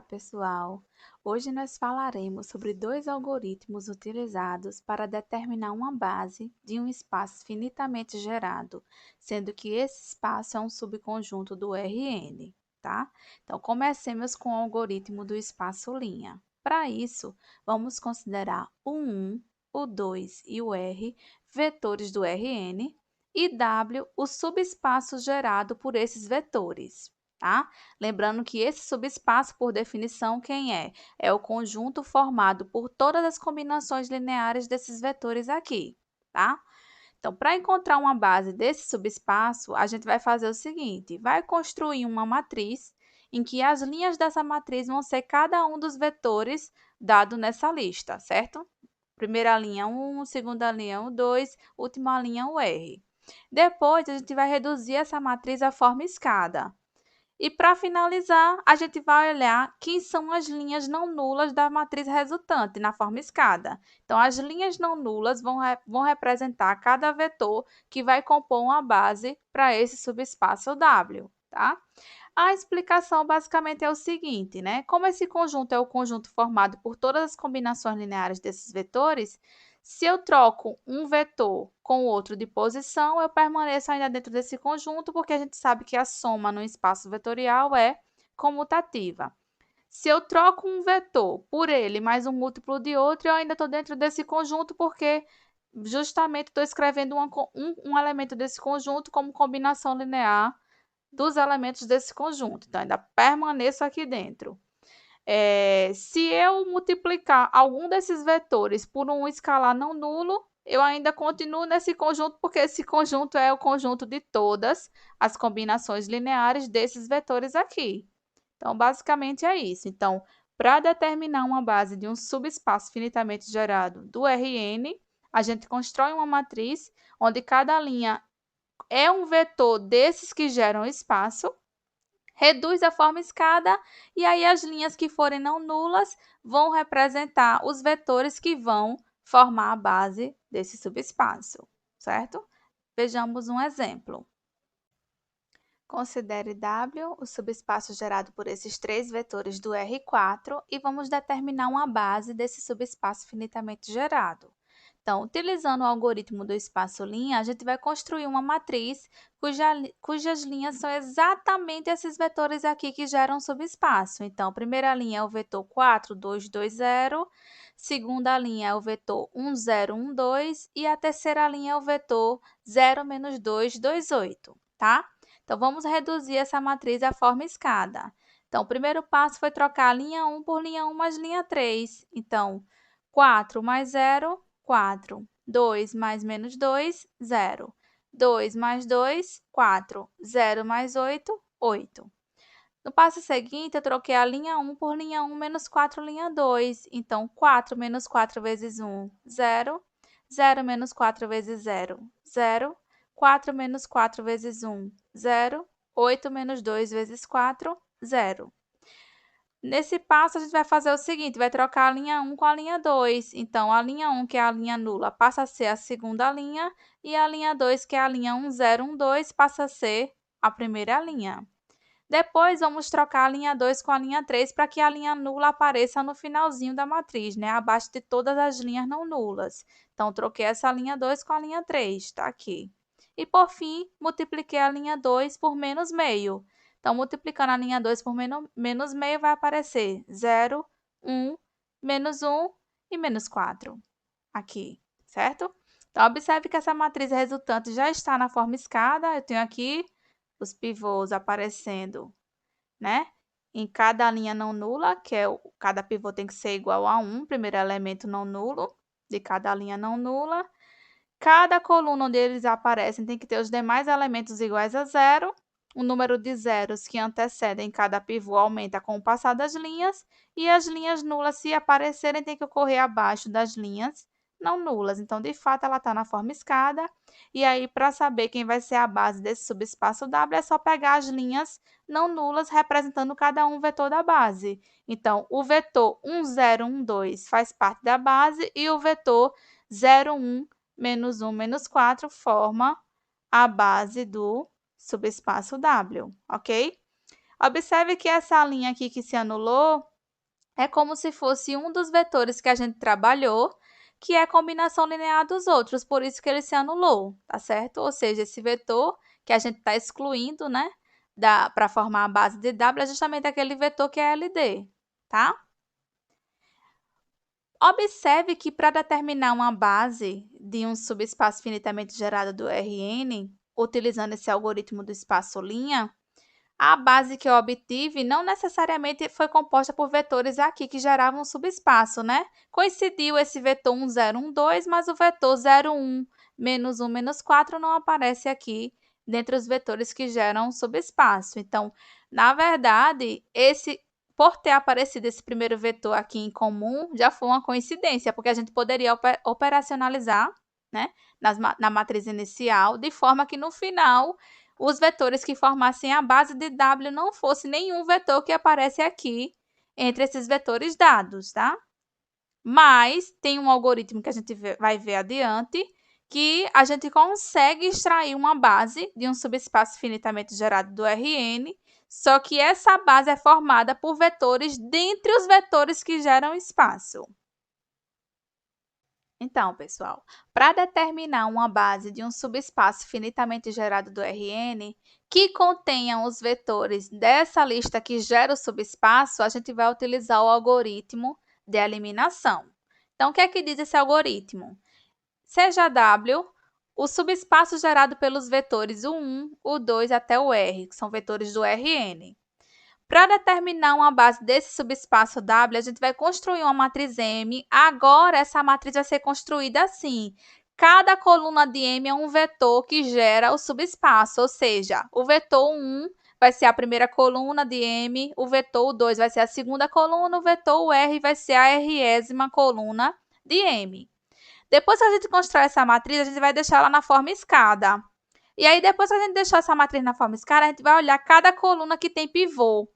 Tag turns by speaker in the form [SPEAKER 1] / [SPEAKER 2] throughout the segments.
[SPEAKER 1] pessoal! Hoje nós falaremos sobre dois algoritmos utilizados para determinar uma base de um espaço finitamente gerado, sendo que esse espaço é um subconjunto do Rn, tá? Então, comecemos com o algoritmo do espaço linha. Para isso, vamos considerar o 1, o 2 e o R vetores do Rn e W o subespaço gerado por esses vetores, tá? Lembrando que esse subespaço, por definição, quem é? É o conjunto formado por todas as combinações lineares desses vetores aqui, tá? Então, para encontrar uma base desse subespaço, a gente vai fazer o seguinte: vai construir uma matriz em que as linhas dessa matriz vão ser cada um dos vetores dado nessa lista, certo? Primeira linha 1, segunda linha o 2, última linha o R. Depois, a gente vai reduzir essa matriz à forma escada. E para finalizar, a gente vai olhar quem são as linhas não nulas da matriz resultante na forma escada. Então, as linhas não nulas vão representar cada vetor que vai compor uma base para esse subespaço W, tá? A explicação basicamente é o seguinte, né? Como esse conjunto é o conjunto formado por todas as combinações lineares desses vetores, se eu troco um vetor com o outro de posição, eu permaneço ainda dentro desse conjunto, porque a gente sabe que a soma no espaço vetorial é comutativa. Se eu troco um vetor por ele mais um múltiplo de outro, eu ainda estou dentro desse conjunto, porque justamente estou escrevendo um elemento desse conjunto como combinação linear dos elementos desse conjunto. Então, ainda permaneço aqui dentro. Se eu multiplicar algum desses vetores por um escalar não nulo, eu ainda continuo nesse conjunto, porque esse conjunto é o conjunto de todas as combinações lineares desses vetores aqui. Então, basicamente é isso. Então, para determinar uma base de um subespaço finitamente gerado do Rn, a gente constrói uma matriz onde cada linha é um vetor desses que geram espaço, reduz a forma escada, e aí as linhas que forem não nulas vão representar os vetores que vão formar a base desse subespaço, certo? Vejamos um exemplo. Considere W o subespaço gerado por esses três vetores do R4 e vamos determinar uma base desse subespaço finitamente gerado. Então, utilizando o algoritmo do espaço linha, a gente vai construir uma matriz cujas linhas são exatamente esses vetores aqui que geram subespaço. Então, a primeira linha é o vetor 4, 2, 2, 0, segunda linha é o vetor 1, 0, 1, 2 e a terceira linha é o vetor 0, menos 2, 2, 8, tá? Então, vamos reduzir essa matriz à forma escada. Então, o primeiro passo foi trocar a linha 1 por linha 1 mais linha 3. Então, 4 mais 0, 4. 2 mais menos 2, 0. 2 mais 2, 4. 0 mais 8, 8. No passo seguinte, eu troquei a linha 1 por linha 1 menos 4, linha 2. Então, 4 menos 4 vezes 1, 0. 0 menos 4 vezes 0, 0. 4 menos 4 vezes 1, 0. 8 menos 2 vezes 4, 0. Nesse passo, a gente vai fazer o seguinte, vai trocar a linha 1 com a linha 2. Então, a linha 1, que é a linha nula, passa a ser a segunda linha, e a linha 2, que é a linha 1, 0, 1, 2, passa a ser a primeira linha. Depois, vamos trocar a linha 2 com a linha 3 para que a linha nula apareça no finalzinho da matriz, né? Abaixo de todas as linhas não nulas. Então, troquei essa linha 2 com a linha 3, está aqui. E, por fim, multipliquei a linha 2 por menos meio. Então, multiplicando a linha 2 por menos meio, vai aparecer 0, 1, menos 1 e menos 4. Aqui, certo? Então, observe que essa matriz resultante já está na forma escada. Eu tenho aqui os pivôs aparecendo, né? Em cada linha não nula, que é cada pivô tem que ser igual a 1, primeiro elemento não nulo de cada linha não nula. Cada coluna onde eles aparecem tem que ter os demais elementos iguais a 0. O número de zeros que antecedem cada pivô aumenta com o passar das linhas. E as linhas nulas, se aparecerem, tem que ocorrer abaixo das linhas não nulas. Então, de fato, ela está na forma escada. E aí, para saber quem vai ser a base desse subespaço W, é só pegar as linhas não nulas representando cada um vetor da base. Então, o vetor 1, 0, 1, 2 faz parte da base e o vetor 0, 1, menos 1, menos 4 forma a base do subespaço W, ok? Observe que essa linha aqui que se anulou é como se fosse um dos vetores que a gente trabalhou, que é a combinação linear dos outros, por isso que ele se anulou, tá certo? Ou seja, esse vetor que a gente está excluindo, né, para formar a base de W, é justamente aquele vetor que é LD, tá? Observe que para determinar uma base de um subespaço finitamente gerado do Rn, utilizando esse algoritmo do espaço linha, a base que eu obtive não necessariamente foi composta por vetores aqui que geravam um subespaço, né? Coincidiu esse vetor 1, 0, 1, 2, mas o vetor 0, 1, menos 1, menos 4 não aparece aqui dentre os vetores que geram um subespaço. Então, na verdade, por ter aparecido esse primeiro vetor aqui em comum, já foi uma coincidência, porque a gente poderia operacionalizar, né, na matriz inicial, de forma que no final os vetores que formassem a base de W não fosse nenhum vetor que aparece aqui entre esses vetores dados, tá? Mas tem um algoritmo que a gente vai ver adiante, que a gente consegue extrair uma base de um subespaço finitamente gerado do Rn, só que essa base é formada por vetores dentre os vetores que geram espaço. Então, pessoal, para determinar uma base de um subespaço finitamente gerado do Rn, que contenha os vetores dessa lista que gera o subespaço, a gente vai utilizar o algoritmo de eliminação. Então, o que é que diz esse algoritmo? Seja W o subespaço gerado pelos vetores o 1, o 2 até o R, que são vetores do Rn. Para determinar uma base desse subespaço W, a gente vai construir uma matriz M. Agora, essa matriz vai ser construída assim. Cada coluna de M é um vetor que gera o subespaço, ou seja, o vetor 1 vai ser a primeira coluna de M, o vetor 2 vai ser a segunda coluna, o vetor R vai ser a résima coluna de M. Depois que a gente constrói essa matriz, a gente vai deixar ela na forma escada. E aí, depois que a gente deixou essa matriz na forma escada, a gente vai olhar cada coluna que tem pivô.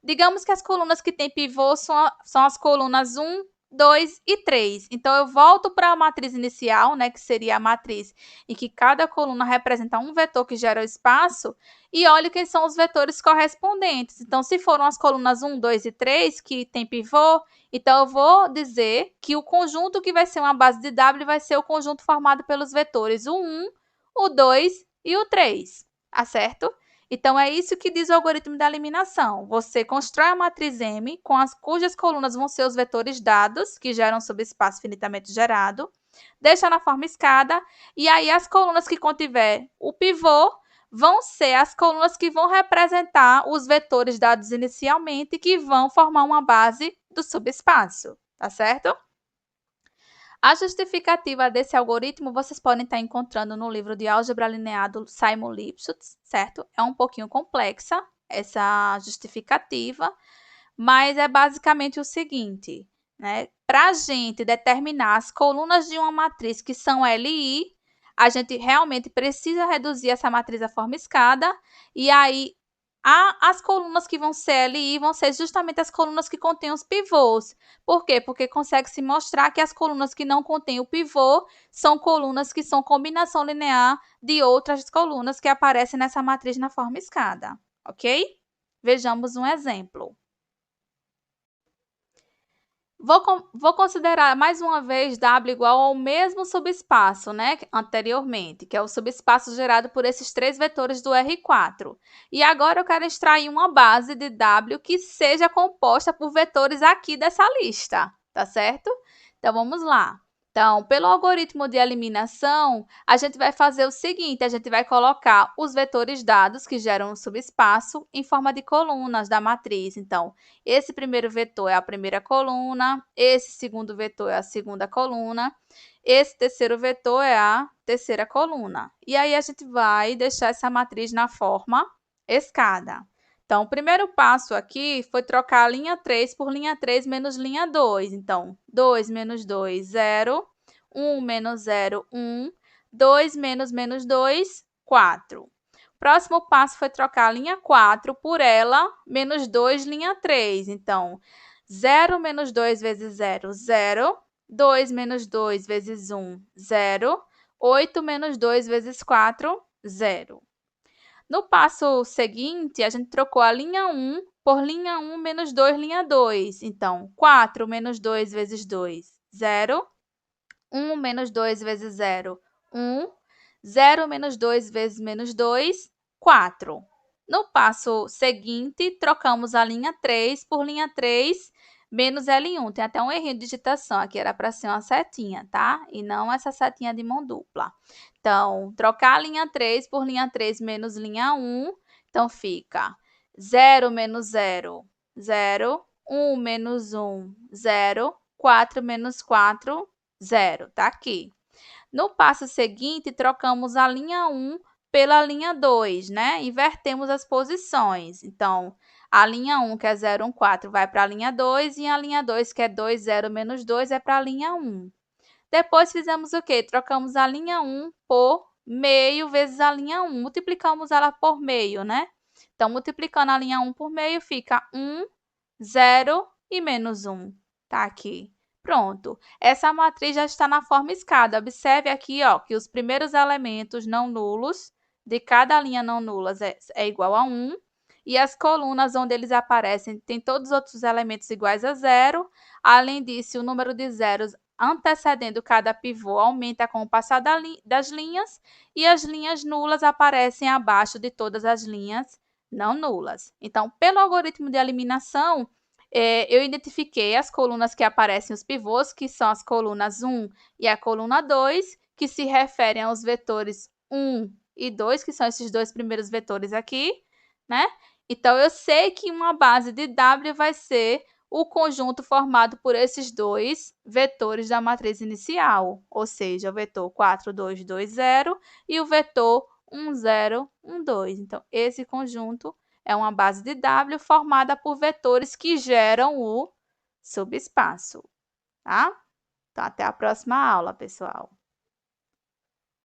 [SPEAKER 1] Digamos que as colunas que têm pivô são as colunas 1, 2 e 3. Então, eu volto para a matriz inicial, né, que seria a matriz em que cada coluna representa um vetor que gera o espaço, e olho quem são os vetores correspondentes. Então, se foram as colunas 1, 2 e 3 que tem pivô, então eu vou dizer que o conjunto que vai ser uma base de W vai ser o conjunto formado pelos vetores o 1, o 2 e o 3, tá certo? Então, é isso que diz o algoritmo da eliminação. Você constrói a matriz M, cujas colunas vão ser os vetores dados, que geram um subespaço finitamente gerado, deixa na forma escada, e aí as colunas que contiver o pivô vão ser as colunas que vão representar os vetores dados inicialmente, que vão formar uma base do subespaço, tá certo? A justificativa desse algoritmo vocês podem estar encontrando no livro de Álgebra Linear do Simon Lipschutz, certo? É um pouquinho complexa essa justificativa, mas é basicamente o seguinte, né? Para a gente determinar as colunas de uma matriz que são LI, a gente realmente precisa reduzir essa matriz à forma escada, e aí as colunas que vão ser LI vão ser justamente as colunas que contêm os pivôs. Por quê? Porque consegue se mostrar que as colunas que não contêm o pivô são colunas que são combinação linear de outras colunas que aparecem nessa matriz na forma escada, ok? Vejamos um exemplo. Vou considerar mais uma vez W igual ao mesmo subespaço, né, anteriormente, que é o subespaço gerado por esses três vetores do R4. E agora eu quero extrair uma base de W que seja composta por vetores aqui dessa lista, tá certo? Então, vamos lá. Então, pelo algoritmo de eliminação, a gente vai fazer o seguinte, a gente vai colocar os vetores dados que geram um subespaço em forma de colunas da matriz. Então, esse primeiro vetor é a primeira coluna, esse segundo vetor é a segunda coluna, esse terceiro vetor é a terceira coluna. E aí, a gente vai deixar essa matriz na forma escada. Então, o primeiro passo aqui foi trocar a linha 3 por linha 3 menos linha 2. Então, 2 menos 2, 0. 1 menos 0, 1. 2 menos menos 2, 4. Próximo passo foi trocar a linha 4 por ela, menos 2, linha 3. Então, 0 menos 2 vezes 0, 0. 2 menos 2 vezes 1, 0. 8 menos 2 vezes 4, 0. No passo seguinte, a gente trocou a linha 1 por linha 1 menos 2, linha 2. Então, 4 menos 2 vezes 2, 0. 1 menos 2 vezes 0, 1. 0 menos 2 vezes menos 2, 4. No passo seguinte, trocamos a linha 3 por linha 3 menos L1. Tem até um errinho de digitação aqui, era para ser uma setinha, tá? E não essa setinha de mão dupla. Então, trocar a linha 3 por linha 3 menos linha 1. Então, fica 0 menos 0, 0. 1 menos 1, 0. 4 menos 4, 0. Tá aqui. No passo seguinte, trocamos a linha 1 pela linha 2, né? Invertemos as posições. Então, a linha 1, que é 0, 1, 4, vai para a linha 2, e a linha 2, que é 2, 0, menos 2, é para a linha 1. Depois fizemos o quê? Trocamos a linha 1 por meio vezes a linha 1. Multiplicamos ela por meio, né? Então, multiplicando a linha 1 por meio, fica 1, 0 e menos 1. Tá aqui. Pronto. Essa matriz já está na forma escada. Observe aqui, ó, que os primeiros elementos não nulos de cada linha não nula é igual a 1. E as colunas onde eles aparecem tem todos os outros elementos iguais a 0. Além disso, o número de zeros antecedendo cada pivô aumenta com o passar das linhas. E as linhas nulas aparecem abaixo de todas as linhas não nulas. Então, pelo algoritmo de eliminação, eu identifiquei as colunas que aparecem os pivôs, que são as colunas 1 e a coluna 2, que se referem aos vetores 1 e 2, que são esses dois primeiros vetores aqui, né? Então, eu sei que uma base de W vai ser o conjunto formado por esses dois vetores da matriz inicial, ou seja, o vetor 4, 2, 2, 0 e o vetor 1, 0, 1, 2. Então, esse conjunto é uma base de W formada por vetores que geram o subespaço, tá? Então, até a próxima aula, pessoal.